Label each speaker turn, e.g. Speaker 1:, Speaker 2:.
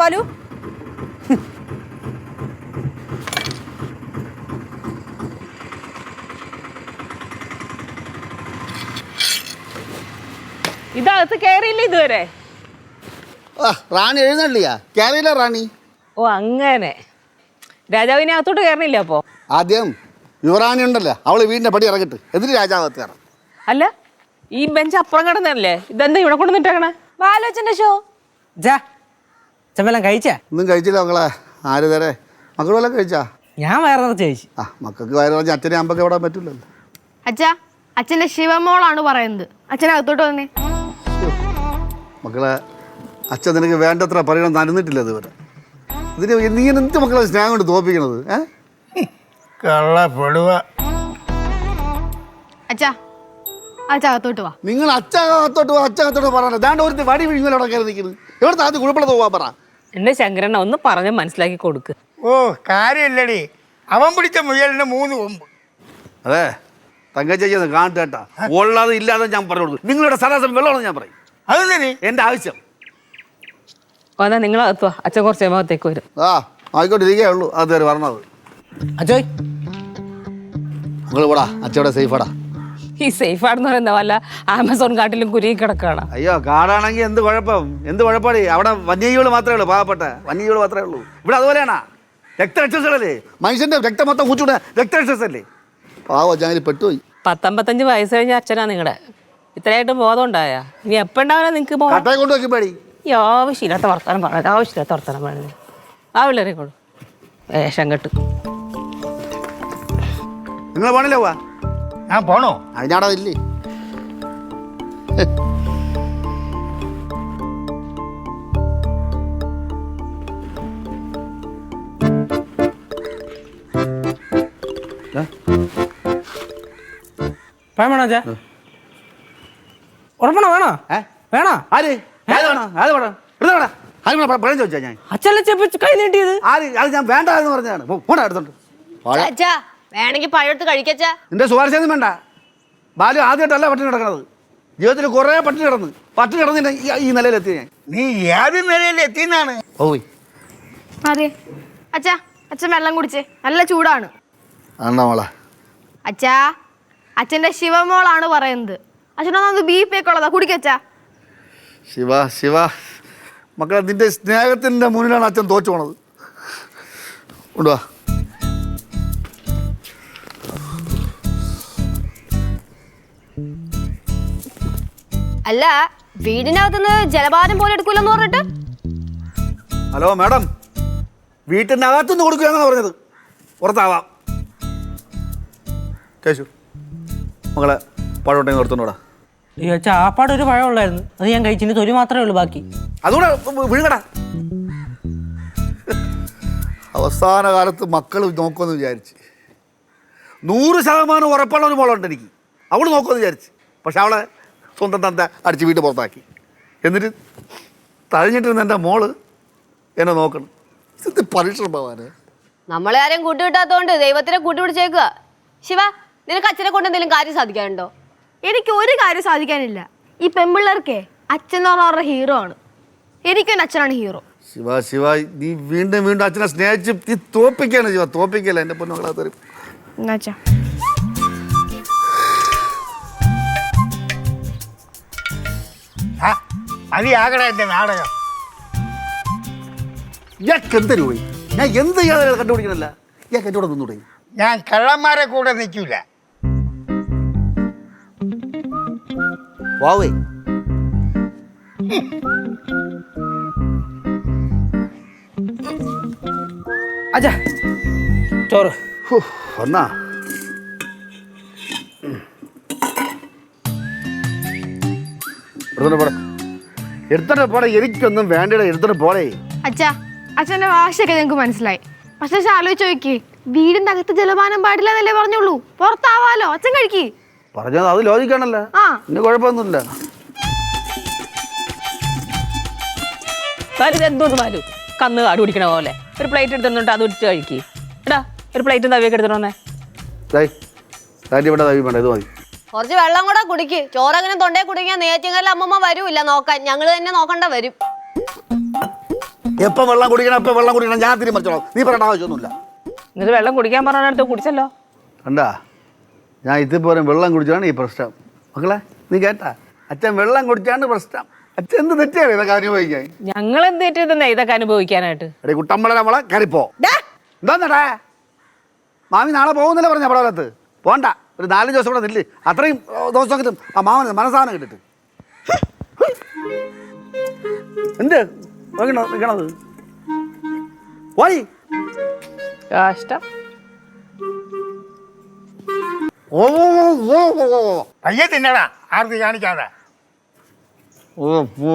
Speaker 1: ബാലു?
Speaker 2: ഇതകത്ത് കയറിയില്ല ഇതുവരെ.
Speaker 3: റാണി എഴുന്നള്ളിയാ? കയറിയില്ല റാണി.
Speaker 2: ഓ അങ്ങനെ. രാജാവിനെ അകത്തോട്ട് കയറണില്ല അപ്പോ?
Speaker 3: ആദ്യം യുവറാണി ഉണ്ടല്ലോ, അവള് വീടിന്റെ പടി ഇറങ്ങിട്ട് എന്നിട്ട് രാജാവത്ത് കയറാം.
Speaker 2: അല്ല, ഈ ബെഞ്ച് അപ്പുറം കിടന്നല്ലേ, ഇതെന്താ ഇവിടെ കൊണ്ടുവന്നിട്ടേക്കണേ?
Speaker 1: ബാലോച്ചന്റെ ഷോ
Speaker 4: ചെമ്പെല്ലാം കഴിച്ചാ?
Speaker 3: ഒന്നും കഴിച്ചില്ല മക്കളെ. ആര് തരേ? മക്കൾ വല്ലതും കഴിച്ചാ?
Speaker 4: ഞാൻ വയറ് നിറച്ച് കഴിച്ചു.
Speaker 3: മക്കൾക്ക് വയറ് പറഞ്ഞ അച്ഛനെ അമ്പൊക്കെ വിടാൻ പറ്റില്ലല്ലോ.
Speaker 5: അച്ഛാ, അച്ഛന്റെ ശിവമോളാണ് പറയുന്നത്. അച്ഛനകത്തോട്ട് വന്നേ.
Speaker 3: മക്കളെ, അച്ഛൻ നിനക്ക് വേണ്ടത്ര പറയണം നനന്നിട്ടില്ല ഇതുവരെ. ഇതിന് നീ എന്ത് മക്കളെ സ്നേഹം കൊണ്ട് തോപ്പിക്കണത്?
Speaker 5: അച്ഛാ, അച്ഛകത്തോട്ട് വാ.
Speaker 3: നിങ്ങൾ അച്ഛകത്തോട്ട് പറയാൻ ദാണ്ട് ഒരു വടി വിഴുങ്ങൽ അവിടെ കയറി നിൽക്കുന്നത്. എവിടെ ആദ്യം കുഴപ്പമില്ല പോവാൻ പറ.
Speaker 2: എന്റെ ശങ്കരണ്ണ ഒന്ന് പറഞ്ഞ് മനസ്സിലാക്കി കൊടുക്ക്.
Speaker 6: ഓ കാര്യമില്ലടി, അവൻ പിടിച്ച മുയലിന് 3 കൊമ്പ്.
Speaker 3: അതെ, തങ്കച്ചയ്യെന്ന് കാണട്ടേട്ടാ. ഉള്ളത് ഇല്ലാതെ ഞാൻ പറഞ്ഞു കൊടുക്കും. നിങ്ങളുടെ സദാസം വെള്ളമാണെന്ന് ഞാൻ പറയും.
Speaker 6: അതെന്തിന്?
Speaker 3: എൻ്റെ ആവശ്യം.
Speaker 2: എന്നാ നിങ്ങളകത്തുവാ, അച്ഛൻ കുറച്ച് ഭാഗത്തേക്ക് വരും.
Speaker 3: ആയിക്കോട്ടെ, ഇരിക്കേ ഉള്ളൂ. അതുവരെ പറഞ്ഞത്.
Speaker 4: അച്ഛോയ്
Speaker 3: നിങ്ങൾ പോടാ, അച്ഛവിടെ സേഫാടാ.
Speaker 2: ഈ സേഫ് ആണെന്ന് പറയുന്ന വല്ല ആമസോൺ കാട്ടിലും കുരുങ്ങി കിടക്കുകയാണ്.
Speaker 3: അയ്യോ, കാടാണെങ്കിൽ എന്ത് കുഴപ്പം? എന്ത് കുഴപ്പമാണ്? അവിടെ വന്യജീവികൾ മാത്രമേ ഉള്ളൂ, പാവപ്പെട്ട വന്യജീവികൾ മാത്രമേ ഉള്ളൂ. ഇവിടെ അതുപോലെയാണോ? രക്തരക്ഷസല്ലേ മനുഷ്യന്റെ രക്തം മൊത്തം കൂച്ചുകൂടെ രക്തരക്ഷസല്ലേ? പാവം ഞാൻ പെട്ടുപോയി.
Speaker 2: 55 വയസ്സ് കഴിഞ്ഞ അച്ഛനാ നിങ്ങളുടെ. ഇത്രയായിട്ട് ബോധം ഉണ്ടായ ഇനി എപ്പോൾ ഉണ്ടാവില്ല നിങ്ങൾക്ക്?
Speaker 3: കട്ടയെ കൊണ്ട് വെക്കും പേടി.
Speaker 2: ഈ ആവശ്യമില്ലാത്ത വർത്താനം പറഞ്ഞത്, ആവശ്യമില്ലാത്ത വർത്താനം പറഞ്ഞത്. ആ പിള്ളേരെക്കോളൂ വേഷം കെട്ട്.
Speaker 3: നിങ്ങൾ പോണില്ലേ? പോവാ.
Speaker 6: ഞാൻ പോണോ?
Speaker 3: അതിനാടാ ഇല്ലേ?
Speaker 4: പഴം വേണോ അച്ഛാ? ഉറപ്പണോ? വേണോ? വേണോ?
Speaker 3: ആര് പഴം ചോദിച്ചാ ഞാൻ?
Speaker 4: അച്ഛല്ലേ കൈ നീട്ടിയത്?
Speaker 3: അത് ഞാൻ വേണ്ട എന്ന് പറഞ്ഞതാണ്. പോടാ എടുത്തോണ്ട്.
Speaker 5: അച്ഛാ, വേണമെങ്കിൽ പഴമെടുത്ത് കഴിക്കച്ചാ.
Speaker 3: നിന്റെ സുവാർശയൊന്നും വേണ്ട. ബാലു ആദ്യമായിട്ടല്ല പട്ടിണി കിടക്കണത്. ജീവിതത്തിൽ കുറേ പട്ടിണി കിടന്നിട്ട് ഈ നിലയിലെത്തി ഞാൻ.
Speaker 6: നീ ഏത് നിലയിൽ എത്തിന്നാണ്?
Speaker 3: പോയി.
Speaker 5: അതെ അച്ഛാ, അച്ഛൻ വെള്ളം കുടിച്ചേ, നല്ല ചൂടാണ്.
Speaker 3: ആണ്ടാ മോളെ.
Speaker 5: അച്ഛാ, അച്ഛന്റെ ശിവമോളാണ് പറയുന്നത്. അച്ഛനൊന്നത് BP ഒക്കെ ഉള്ളതാ, കുടിക്കച്ചാ.
Speaker 3: ശിവ മക്കളെ, നിന്റെ സ്നേഹത്തിൻ്റെ മുന്നിലാണ് അച്ഛൻ തോച്ചു പോണത്. കൊണ്ടുവാ.
Speaker 5: അല്ല, വീടിനകത്തുനിന്ന് ജലപാനം പോലെ എടുക്കൂലെന്ന് പറഞ്ഞിട്ട്.
Speaker 3: ഹലോ മാഡം, വീട്ടിൻ്റെ അകത്തുനിന്ന് കൊടുക്കുകയാണെന്ന് പറഞ്ഞത്. പുറത്താവാം. കേശു മകളെ, പഴമുണ്ടെങ്കിൽ നിർത്തുന്നോടാ.
Speaker 4: അയ്യോ അച്ഛാ, ആപ്പാട് ഒരു പഴം ഉള്ളായിരുന്നു, അത് ഞാൻ കഴിച്ചിട്ട് തൊലി മാത്രമേ ഉള്ളൂ ബാക്കി.
Speaker 3: അതുകൂടെ വിഴുകടാ. അവസാന കാലത്ത് മക്കൾ നോക്കുമെന്ന് വിചാരിച്ച് 100% ഉറപ്പുള്ള ഒരു മോളുണ്ട് എനിക്ക്. അവൾ നോക്കുമെന്ന് വിചാരിച്ച്. പക്ഷെ അവളെ സ്വന്തം തന്ത അടിച്ച് വീട്ടിൽ പുറത്താക്കി. എന്നിട്ട് തഴഞ്ഞിട്ടിരുന്ന എൻ്റെ മോള് എന്നെ നോക്കണം. ഇത് പരീക്ഷണം പോവാന്.
Speaker 5: നമ്മളെ ആരെയും കൂട്ടുകിട്ടാത്തോണ്ട് ദൈവത്തിനെ കൂട്ടുപിടിച്ചേക്കുക. ശിവ, നിനക്ക് അച്ഛനെ കൊണ്ട് എന്തെങ്കിലും കാര്യം സാധിക്കാനുണ്ടോ? എനിക്ക് ഒരു കാര്യം സാധിക്കാനില്ല. ഈ പെൺപിള്ളേർക്കേ അച്ഛൻ എന്ന് പറഞ്ഞ അവരുടെ ഹീറോ ആണ്. എനിക്കൊരു അച്ഛനാണ് ഹീറോ.
Speaker 3: ശിവ നീ വീണ്ടും അച്ഛനെ സ്നേഹിച്ച് നീ തോപ്പിക്കാണ്. ശിവ തോപ്പിക്കല്ല എൻ്റെ പൊന്നുകളെ തരും.
Speaker 5: അച്ഛാ,
Speaker 6: മതിയാകട എന്റെ നാടകം.
Speaker 3: ഇയാൾക്ക് എന്തൊരു പോയി? ഞാൻ എന്ത് ചെയ്യാതെ കണ്ടുപിടിക്കണല്ല. ഇയാൾക്ക് എൻ്റെ കൂടെ നിന്നൂടെ?
Speaker 6: ഞാൻ കള്ളന്മാരെ കൂടെ നിൽക്കൂല.
Speaker 3: വാവേ,
Speaker 4: അച്ഛാ ചോറ്
Speaker 3: ഒന്നാ എടുത്തിട്ട് പോടെ. എനിക്കൊന്നും വേണ്ട, എടുത്തിട്ട് പോടേ.
Speaker 5: അച്ഛാ, അച്ഛന്റെ ഭാഷയൊക്കെ ഞങ്ങൾക്ക് മനസ്സിലായി. പക്ഷെ ആലോചിച്ച് നോക്കി, വീടിന്റെ അകത്ത് ജലപാനം പാടില്ല എന്നല്ലേ പറഞ്ഞുള്ളൂ. പുറത്താവാലോ, അച്ഛൻ കഴിക്കി.
Speaker 3: പറഞ്ഞത് അത് ലോജിക്കാണല്ലോ. പിന്നെ കുഴപ്പമൊന്നുമില്ല.
Speaker 2: എന്തോന്ന് പാലു കന്ന് കാട് കുടിക്കണ പോലെ ഒരു പ്ലേറ്റ് എടുത്തിട്ട് അത് ഇട്ട് കഴിക്കി. എടാ, ഒരു പ്ലേറ്റ് തവിയൊക്കെ എടുത്തിട്ട് വന്നേ.
Speaker 3: ഇവിടെ തവി വേണ്ട, ഇത് മതി.
Speaker 5: കുറച്ച് വെള്ളം കൂടെ കുടിക്ക്. ചോറങ്ങനെ തൊണ്ടേ കുടിക്കാൻ നേറ്റിങ്ങല്ല അമ്മമ്മ വരൂല്ല നോക്കാൻ. ഞങ്ങള് തന്നെ നോക്കണ്ട വരും.
Speaker 3: എപ്പം വെള്ളം കുടിക്കണം എപ്പം വെള്ളം കുടിക്കണം ഞാൻ തീരുമാനിച്ചോളാം. നീ പറയേണ്ട ആവശ്യമൊന്നുമില്ല.
Speaker 2: എന്നിട്ട് വെള്ളം കുടിക്കാൻ പറഞ്ഞടുത്ത് കുടിച്ചല്ലോ.
Speaker 3: കണ്ടാ, ഞാൻ ഇതുപോലെ വെള്ളം കുടിച്ചാണ് ഈ പ്രശ്നം. മക്കളെ നീ കേട്ടാ, അച്ഛൻ വെള്ളം കുടിച്ചാണ് പ്രശ്നം. അച്ഛൻ എന്ത് തെറ്റിയാണ് ഇതൊക്കെ അനുഭവിക്കാൻ?
Speaker 2: ഞങ്ങൾ എന്ത് തെറ്റിയതെന്നാ ഇതൊക്കെ അനുഭവിക്കാനായിട്ട്?
Speaker 3: എടേ കുട്ടമ്പള നമ്മളെ കയറിപ്പോ. എന്താന്നടാ, മാമി നാളെ പോകുന്നില്ല പറഞ്ഞ പടവലത്ത് പോണ്ട. ഒരു 4 ദിവസം കൂടെ നില്ല്. അത്രയും ദിവസം കിട്ടും ആ മാമന് മനസ്സാനം കിട്ടിട്ട്. എന്ത് നിൽക്കണത്? പോയി
Speaker 2: കഷ്ടം.
Speaker 3: ഓ ഓ ഓ ഓ
Speaker 6: പയ്യെ തിന്നടാ, ആർത്തി കാണിക്കാതെ.
Speaker 3: ഓ ഓ